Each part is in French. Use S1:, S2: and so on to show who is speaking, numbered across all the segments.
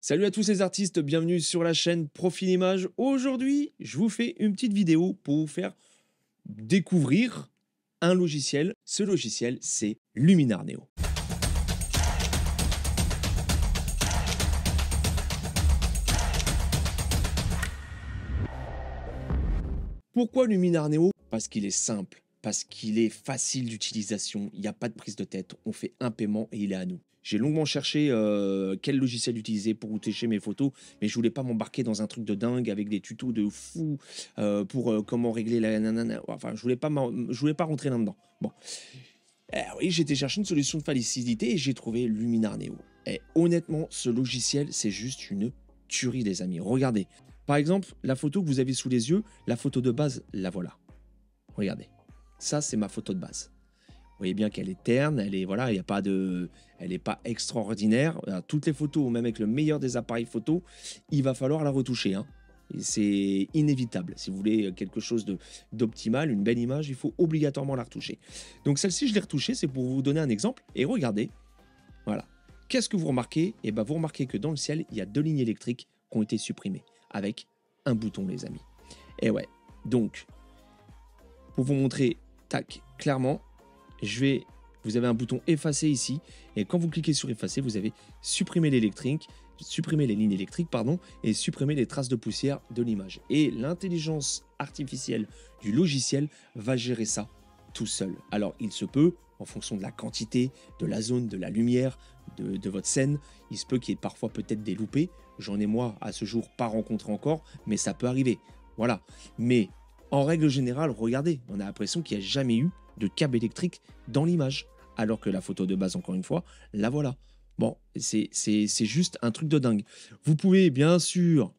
S1: Salut à tous les artistes, bienvenue sur la chaîne Profil Image. Aujourd'hui, je vous fais une petite vidéo pour vous faire découvrir un logiciel. Ce logiciel, c'est Luminar Neo. Pourquoi Luminar Neo? Parce qu'il est simple, parce qu'il est facile d'utilisation, il n'y a pas de prise de tête, on fait un paiement et il est à nous. J'ai longuement cherché quel logiciel utiliser pour retoucher mes photos, mais je voulais pas m'embarquer dans un truc de dingue avec des tutos de fou pour comment régler la nanana. Enfin, je voulais pas rentrer là-dedans. Bon, oui, j'ai été chercher une solution de facilité et j'ai trouvé Luminar Neo. Et honnêtement, ce logiciel, c'est juste une tuerie, les amis. Regardez. Par exemple, la photo que vous avez sous les yeux, la photo de base, la voilà. Regardez. Ça, c'est ma photo de base. Vous voyez bien qu'elle est terne, elle est voilà, il y a pas de, elle n'est pas extraordinaire. Toutes les photos, même avec le meilleur des appareils photo, il va falloir la retoucher. Hein. C'est inévitable. Si vous voulez quelque chose d'optimal, une belle image, il faut obligatoirement la retoucher. Donc celle-ci, je l'ai retouchée, c'est pour vous donner un exemple. Et regardez, voilà. Qu'est-ce que vous remarquez? Eh ben, vous remarquez que dans le ciel, il y a 2 lignes électriques qui ont été supprimées avec un bouton, les amis. Et ouais. Donc, pour vous montrer, tac, clairement, vous avez un bouton effacer ici, et quand vous cliquez sur effacer, vous avez supprimé supprimer les lignes électriques, pardon, et supprimer les traces de poussière de l'image. Et l'intelligence artificielle du logiciel va gérer ça tout seul. Alors, il se peut, en fonction de la quantité, de la zone, de la lumière, de votre scène, il se peut qu'il y ait parfois peut-être des loupés. J'en ai moi, à ce jour, pas rencontré encore, mais ça peut arriver. Voilà. Mais en règle générale, regardez, on a l'impression qu'il n'y a jamais eu de câble électrique dans l'image. Alors que la photo de base, encore une fois, la voilà. Bon, c'est juste un truc de dingue. Vous pouvez bien sûr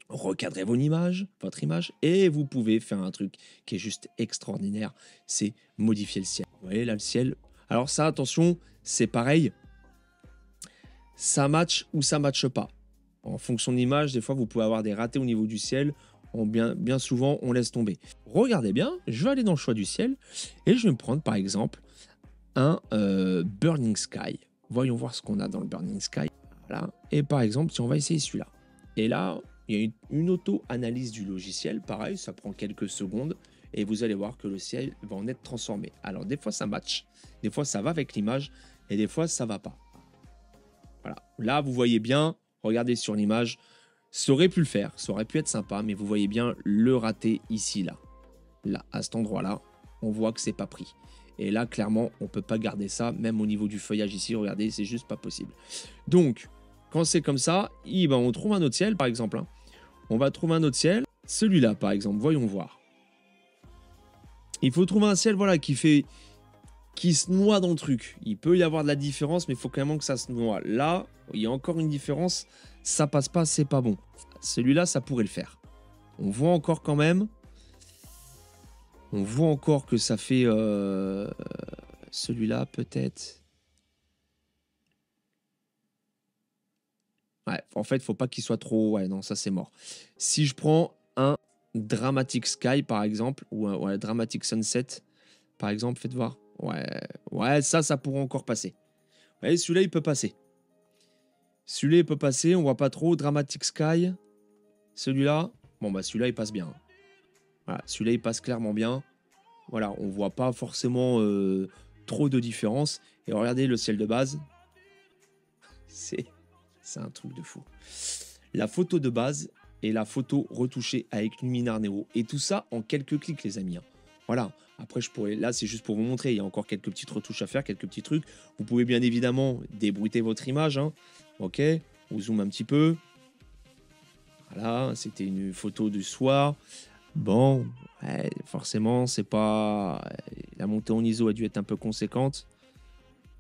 S1: recadrer votre image, et vous pouvez faire un truc qui est juste extraordinaire, c'est modifier le ciel. Vous voyez là le ciel. Alors ça, attention, c'est pareil, ça match ou ça matche pas. En fonction de l'image, des fois vous pouvez avoir des ratés au niveau du ciel. Bien souvent, on laisse tomber. Regardez bien, je vais aller dans le choix du ciel et je vais me prendre par exemple un Burning Sky. Voyons voir ce qu'on a dans le Burning Sky. Voilà. Et par exemple, si on va essayer celui-là. Et là, il y a une auto-analyse du logiciel. Pareil, ça prend quelques secondes et vous allez voir que le ciel va en être transformé. Alors des fois, ça match. Des fois, ça va avec l'image et des fois, ça va pas. Voilà. Là, vous voyez bien, regardez sur l'image. Ça aurait pu le faire, ça aurait pu être sympa, mais vous voyez bien le raté ici, là. Là, à cet endroit-là, on voit que c'est pas pris. Et là, clairement, on peut pas garder ça, même au niveau du feuillage ici, regardez, c'est juste pas possible. Donc, quand c'est comme ça, on trouve un autre ciel, par exemple. Hein. On va trouver un autre ciel. Celui-là, par exemple, voyons voir. Il faut trouver un ciel, voilà, qui se noie dans le truc. Il peut y avoir de la différence, mais il faut quand même que ça se noie. Là, il y a encore une différence. Ça passe pas, c'est pas bon. Celui-là, ça pourrait le faire. On voit encore quand même. On voit encore que ça fait... celui-là, peut-être. Ouais, en fait, il faut pas qu'il soit trop... Ouais, non, ça, c'est mort. Si je prends un Dramatic Sky, par exemple, ou un Dramatic Sunset, par exemple, faites voir. Ouais, ça pourrait encore passer. Vous voyez, celui-là, il peut passer. Celui-là, il peut passer, on voit pas trop. Dramatic Sky. Celui-là, bon, bah celui-là, il passe bien. Voilà, celui-là, il passe clairement bien. Voilà, on voit pas forcément trop de différence. Et regardez le ciel de base. C'est un truc de fou. La photo de base et la photo retouchée avec Luminar Neo. Et tout ça en quelques clics, les amis. Hein. Voilà. Après, là, c'est juste pour vous montrer. Il y a encore quelques petites retouches à faire, quelques petits trucs. Vous pouvez bien évidemment débruiter votre image. Hein. Ok. On zoome un petit peu. Voilà. C'était une photo du soir. Bon, ouais, forcément, c'est pas... La montée en ISO a dû être un peu conséquente.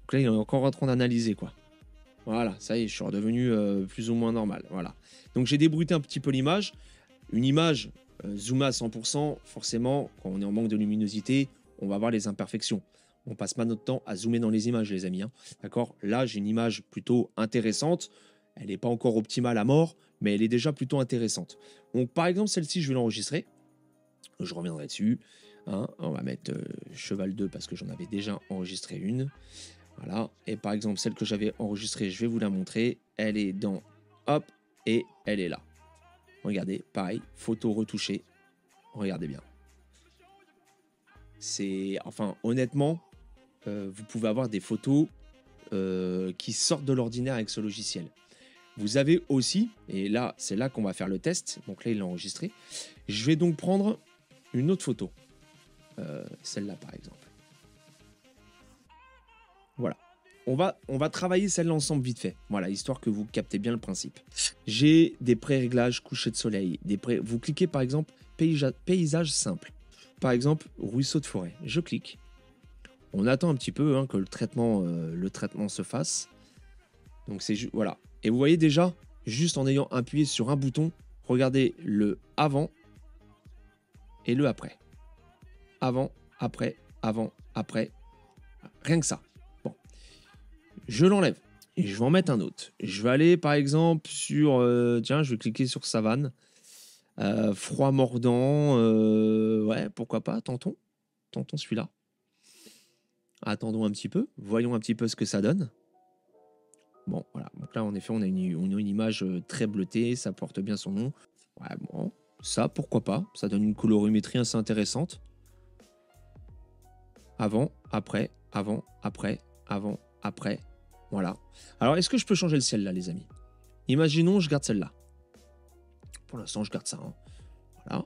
S1: Donc là, il est encore en train d'analyser, quoi. Voilà, ça y est, je suis redevenu plus ou moins normal. Voilà. Donc j'ai débruité un petit peu l'image. Une image zoomée à 100%, forcément, quand on est en manque de luminosité, on va avoir les imperfections. On passe pas notre temps à zoomer dans les images, les amis. Hein. D'accord? Là, j'ai une image plutôt intéressante. Elle n'est pas encore optimale à mort, mais elle est déjà plutôt intéressante. Donc par exemple, celle-ci, je vais l'enregistrer. Je reviendrai dessus. Hein. On va mettre cheval 2 parce que j'en avais déjà enregistré une. Voilà. Et par exemple, celle que j'avais enregistrée, je vais vous la montrer. Elle est dans hop, et elle est là. Regardez, pareil, photo retouchée. Regardez bien. C'est, enfin, honnêtement, vous pouvez avoir des photos qui sortent de l'ordinaire avec ce logiciel. Vous avez aussi, et là, c'est là qu'on va faire le test. Donc là, il est enregistré. Je vais donc prendre une autre photo. Celle-là, par exemple. Voilà. On va travailler celle-là ensemble vite fait. Voilà, histoire que vous captez bien le principe. J'ai des pré-réglages coucher de soleil. Vous cliquez, par exemple, paysage simple. Par exemple, ruisseau de forêt. Je clique. On attend un petit peu hein, que le traitement se fasse. Donc c'est juste, voilà. Et vous voyez déjà, juste en ayant appuyé sur un bouton, regardez le avant et le après. Avant, après, avant, après. Rien que ça. Bon. Je l'enlève et je vais en mettre un autre. Je vais aller par exemple sur... tiens, je vais cliquer sur savane. Froid mordant. Ouais, pourquoi pas, tentons. Tentons celui-là. Attendons un petit peu. Voyons un petit peu ce que ça donne. Bon, voilà. Donc là, en effet, on a une image très bleutée. Ça porte bien son nom. Ouais, bon. Ça, pourquoi pas. Ça donne une colorimétrie assez intéressante. Avant, après, avant, après, avant, après. Voilà. Alors, est-ce que je peux changer le ciel, là, les amis? Imaginons, je garde celle-là. Pour l'instant, je garde ça. Hein. Voilà.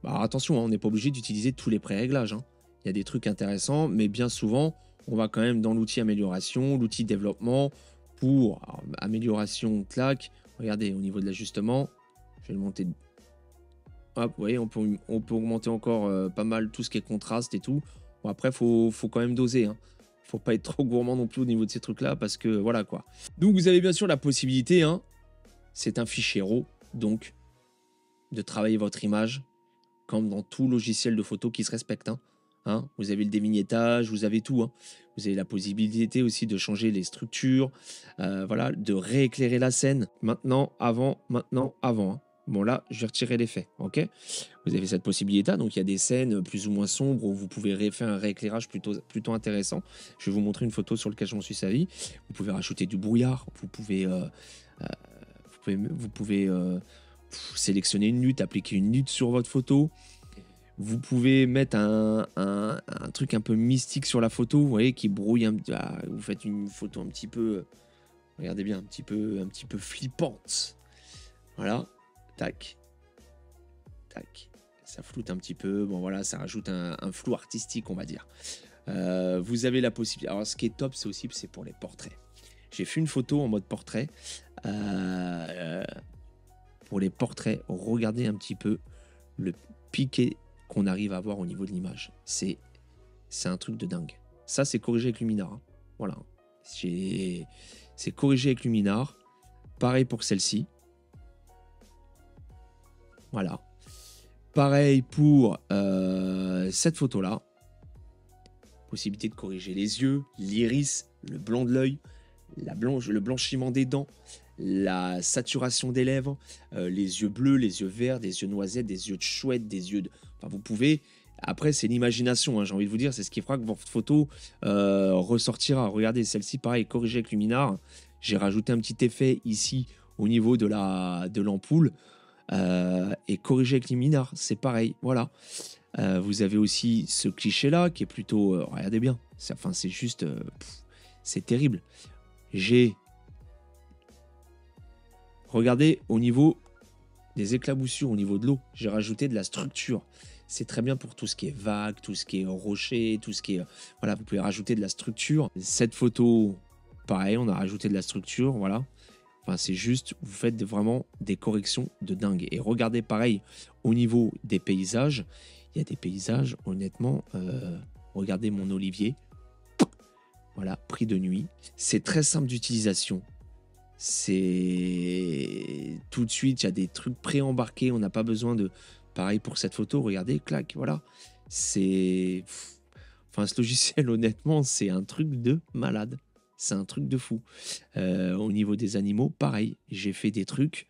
S1: Bah, alors, attention, hein, on n'est pas obligé d'utiliser tous les pré-réglages. Hein. Il y a des trucs intéressants, mais bien souvent, on va quand même dans l'outil amélioration, l'outil développement, pour alors, amélioration, clac. Regardez, au niveau de l'ajustement, je vais le monter. Hop, vous voyez, on peut augmenter encore pas mal tout ce qui est contraste et tout. Bon, après, faut quand même doser. Hein. Faut pas être trop gourmand non plus au niveau de ces trucs-là, parce que voilà quoi. Donc, vous avez bien sûr la possibilité, hein, c'est un fichier RAW, donc, de travailler votre image comme dans tout logiciel de photo qui se respecte. Hein, vous avez le dévignettage, vous avez tout. Hein. Vous avez la possibilité aussi de changer les structures, voilà, de rééclairer la scène. Maintenant, avant, maintenant, avant. Hein. Bon là, je vais retirer l'effet, ok? Vous avez cette possibilité, donc il y a des scènes plus ou moins sombres où vous pouvez faire un rééclairage plutôt intéressant. Je vais vous montrer une photo sur laquelle je m'en suis servi. Vous pouvez rajouter du brouillard, vous pouvez sélectionner une lutte, appliquer une lutte sur votre photo. Vous pouvez mettre un truc un peu mystique sur la photo, vous voyez, qui brouille vous faites une photo un petit peu, regardez bien, un petit peu flippante. Voilà, tac, tac. Ça floute un petit peu, bon voilà, ça rajoute un flou artistique, on va dire. Vous avez la possibilité. Alors, ce qui est top, c'est pour les portraits. J'ai fait une photo en mode portrait. Pour les portraits, regardez un petit peu le piqué qu'on arrive à avoir au niveau de l'image. C'est un truc de dingue. Ça, c'est corrigé avec Luminar. Hein. Voilà. C'est corrigé avec Luminar. Pareil pour celle-ci. Voilà. Pareil pour cette photo-là. Possibilité de corriger les yeux, l'iris, le blanc de l'œil, le blanchiment des dents, la saturation des lèvres, les yeux bleus, les yeux verts, des yeux noisettes, des yeux de chouette, des yeux de... Enfin, vous pouvez... Après, c'est l'imagination, hein, j'ai envie de vous dire, c'est ce qui fera que votre photo ressortira. Regardez, celle-ci, pareil, corrigée avec Luminar. J'ai rajouté un petit effet ici au niveau de l'ampoule. Et corrigé avec Luminar, c'est pareil, voilà. Vous avez aussi ce cliché-là qui est plutôt... regardez bien, c'est juste... c'est terrible. Regardez au niveau des éclaboussures, au niveau de l'eau, j'ai rajouté de la structure. C'est très bien pour tout ce qui est vague, tout ce qui est rocher, tout ce qui est... Voilà, vous pouvez rajouter de la structure. Cette photo, pareil, on a rajouté de la structure, voilà. Enfin, c'est juste, vous faites vraiment des corrections de dingue. Et regardez pareil, au niveau des paysages, il y a des paysages, honnêtement, regardez mon olivier. Voilà, pris de nuit. C'est très simple d'utilisation. C'est tout de suite, il y a des trucs pré-embarqués, on n'a pas besoin de... Pareil pour cette photo, regardez, clac, voilà. C'est... Enfin, ce logiciel, honnêtement, c'est un truc de malade. C'est un truc de fou. Au niveau des animaux, pareil, j'ai fait des trucs.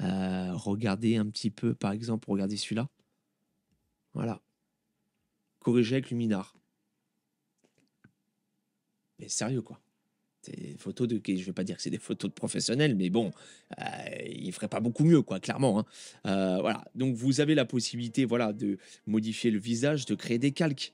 S1: Regardez un petit peu, par exemple, regardez celui-là. Voilà. Corrigé avec Luminar. Mais sérieux, quoi. c'est des photos de, je vais pas dire que c'est des photos de professionnels, mais bon, il ferait pas beaucoup mieux, quoi, clairement, hein. Voilà, donc vous avez la possibilité, voilà, de modifier le visage, de créer des calques.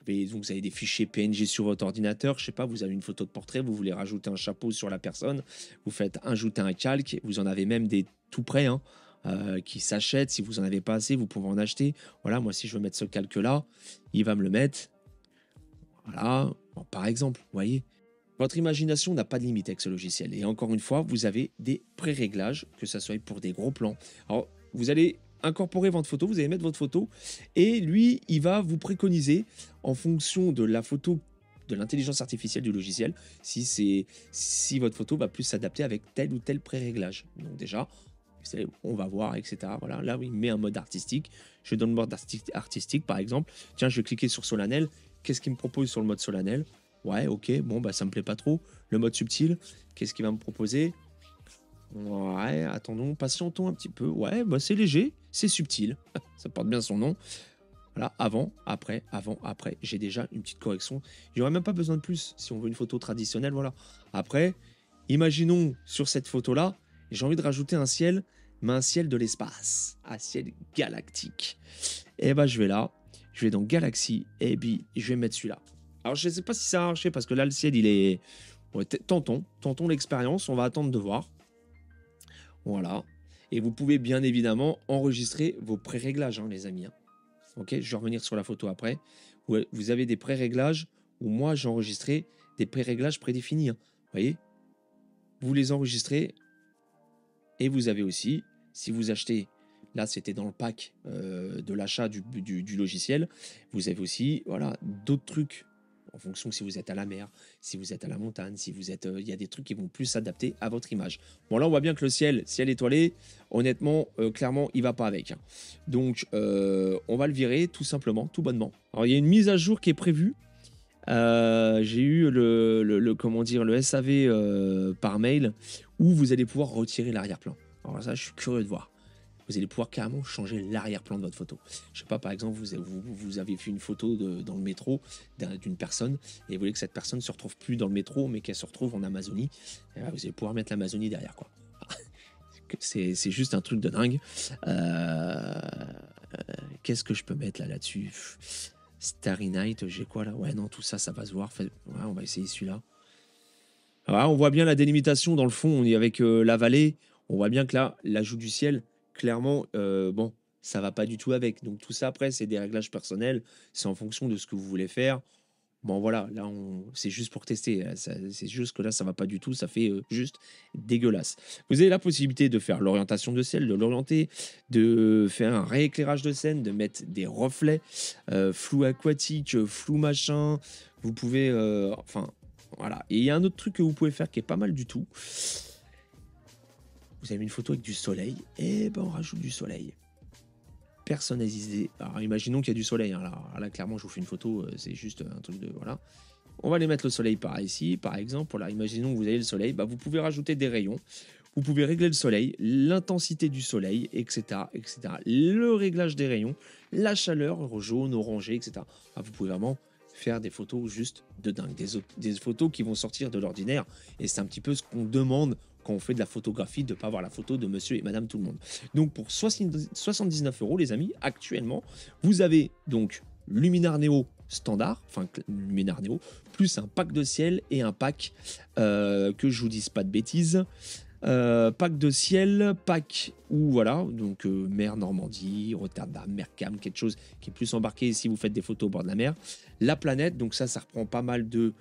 S1: Donc vous avez des fichiers PNG sur votre ordinateur, je sais pas, vous avez une photo de portrait, vous voulez rajouter un chapeau sur la personne, vous faites ajouter un calque, vous en avez même des tout prêts, hein, qui s'achètent. Si vous en avez pas assez, vous pouvez en acheter. Voilà, moi si je veux mettre ce calque là, il va me le mettre. Voilà, bon, par exemple, vous voyez, votre imagination n'a pas de limite avec ce logiciel. Et encore une fois, vous avez des pré-réglages, que ce soit pour des gros plans. Alors, vous allez incorporer votre photo, vous allez mettre votre photo, et lui, il va vous préconiser, en fonction de la photo, de l'intelligence artificielle du logiciel, si votre photo va plus s'adapter avec tel ou tel pré-réglage. Donc déjà, on va voir, etc. Voilà, là, il met un mode artistique. Je donne le mode artistique, par exemple. Tiens, je vais cliquer sur solennel. Qu'est-ce qu'il me propose sur le mode solennel? Ouais, ok, bon, bah ça me plaît pas trop. Le mode subtil, qu'est-ce qu'il va me proposer? Ouais, attendons, patientons un petit peu. Ouais, bah c'est léger, c'est subtil. Ça porte bien son nom. Voilà, avant, après, j'ai déjà une petite correction. J'aurais même pas besoin de plus si on veut une photo traditionnelle, voilà. Après, imaginons sur cette photo-là, j'ai envie de rajouter un ciel, mais un ciel de l'espace, un ciel galactique. Et bah je vais là, je vais dans Galaxy, et puis je vais mettre celui-là. Alors je ne sais pas si ça a marché, parce que là le ciel il est... Ouais, tentons l'expérience, on va attendre de voir. Voilà. Et vous pouvez bien évidemment enregistrer vos pré-réglages, hein, les amis, hein. Ok, je vais revenir sur la photo après. Vous avez des pré-réglages où moi j'ai enregistré des pré-réglages prédéfinis, hein. Vous voyez, vous les enregistrez. Et vous avez aussi, si vous achetez, là c'était dans le pack de l'achat du logiciel, vous avez aussi, voilà, d'autres trucs en fonction si vous êtes à la mer, si vous êtes à la montagne, si vous êtes, il y a des trucs qui vont plus s'adapter à votre image. Bon là on voit bien que le ciel étoilé, honnêtement, clairement il va pas avec, hein. Donc on va le virer tout simplement, tout bonnement. Alors il y a une mise à jour qui est prévue. J'ai eu comment dire, le SAV par mail où vous allez pouvoir retirer l'arrière-plan. Alors ça, je suis curieux de voir. Vous allez pouvoir carrément changer l'arrière-plan de votre photo. Je sais pas, par exemple, vous avez fait une photo dans le métro d'une personne et vous voulez que cette personne ne se retrouve plus dans le métro, mais qu'elle se retrouve en Amazonie. Et là, vous allez pouvoir mettre l'Amazonie derrière, quoi. C'est juste un truc de dingue. Qu'est-ce que je peux mettre là-dessus? Starry Night, j'ai quoi là? Ouais, non, tout ça, ça va se voir. Ouais, on va essayer celui-là. Alors, on voit bien la délimitation dans le fond, on est avec la vallée. On voit bien que là, l'ajout du ciel, clairement, bon, ça va pas du tout avec. Donc tout ça, après, c'est des réglages personnels. C'est en fonction de ce que vous voulez faire. Bon, voilà, là, c'est juste pour tester. C'est juste que là, ça va pas du tout. Ça fait juste dégueulasse. Vous avez la possibilité de faire l'orientation de ciel, de l'orienter, de faire un rééclairage de scène, de mettre des reflets, flou aquatique, flou machin. Vous pouvez... enfin, voilà. Et il y a un autre truc que vous pouvez faire qui est pas mal du tout. Vous avez une photo avec du soleil. Et ben, on rajoute du soleil. Personnalisé. Alors, imaginons qu'il y a du soleil, hein. Là, clairement, je vous fais une photo, c'est juste un truc de... Voilà. On va aller mettre le soleil par ici, par exemple. Voilà, imaginons que vous avez le soleil. Bah, vous pouvez rajouter des rayons. Vous pouvez régler le soleil, l'intensité du soleil, etc., etc. Le réglage des rayons, la chaleur, jaune, orangé, etc. Ah, vous pouvez vraiment faire des photos juste de dingue. Des photos qui vont sortir de l'ordinaire. Et c'est un petit peu ce qu'on demande quand on fait de la photographie, de ne pas avoir la photo de monsieur et madame tout le monde. Donc pour 79 €, les amis, actuellement, vous avez donc Luminar Neo standard, enfin Luminar Neo, plus un pack de ciel et un pack, que je vous dise pas de bêtises, pack de ciel, pack où voilà, donc mer Normandie, Rotterdam, mer Cam, quelque chose qui est plus embarqué si vous faites des photos au bord de la mer. La planète, donc ça reprend pas mal de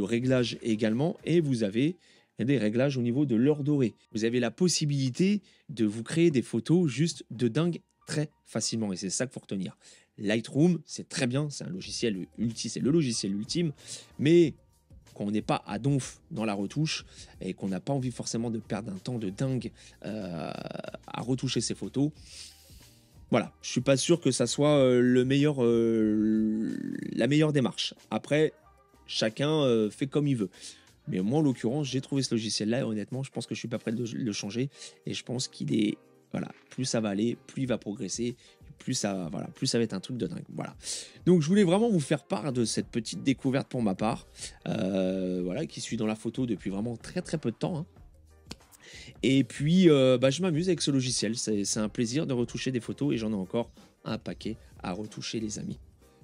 S1: réglages également, et vous avez des réglages au niveau de l'heure dorée. Vous avez la possibilité de vous créer des photos juste de dingue très facilement, et c'est ça qu'il faut retenir. Lightroom, c'est très bien, c'est un logiciel ultime, c'est le logiciel ultime, mais quand on n'est pas à donf dans la retouche et qu'on n'a pas envie forcément de perdre un temps de dingue à retoucher ses photos, voilà, je suis pas sûr que ça soit la meilleure démarche. Après, chacun fait comme il veut. Mais moi, en l'occurrence, j'ai trouvé ce logiciel-là et honnêtement, je pense que je suis pas prêt de le changer. Et je pense qu'il est... Voilà, plus ça va aller, plus il va progresser, plus ça va être un truc de dingue. Voilà. Donc je voulais vraiment vous faire part de cette petite découverte pour ma part, voilà, qui suis dans la photo depuis vraiment très très peu de temps, hein. Et puis je m'amuse avec ce logiciel. C'est un plaisir de retoucher des photos et j'en ai encore un paquet à retoucher, les amis.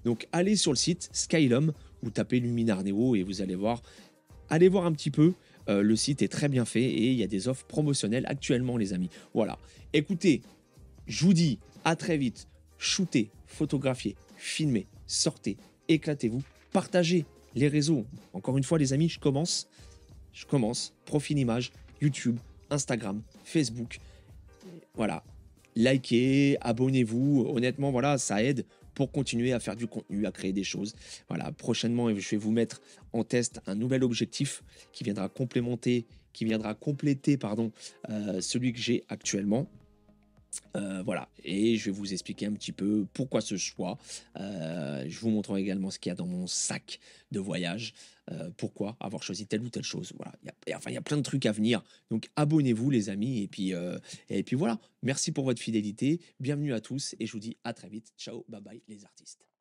S1: Donc allez sur le site Skylum, vous tapez Luminar Neo et vous allez voir. Allez voir un petit peu. Le site est très bien fait et il y a des offres promotionnelles actuellement, les amis. Voilà. Écoutez, je vous dis à très vite. Shootez, photographiez, filmez, sortez, éclatez-vous, partagez les réseaux. Encore une fois, les amis, je commence. Profil image, YouTube, Instagram, Facebook. Voilà. Likez, abonnez-vous. Honnêtement, voilà, ça aide pour continuer à faire du contenu, à créer des choses. Voilà, prochainement, je vais vous mettre en test un nouvel objectif qui viendra compléter, celui que j'ai actuellement. Voilà, et je vais vous expliquer un petit peu pourquoi ce choix. Je vous montrerai également ce qu'il y a dans mon sac de voyage, pourquoi avoir choisi telle ou telle chose. Voilà, il y a plein de trucs à venir. Donc abonnez-vous, les amis, et puis voilà. Merci pour votre fidélité, bienvenue à tous et je vous dis à très vite. Ciao, bye bye les artistes.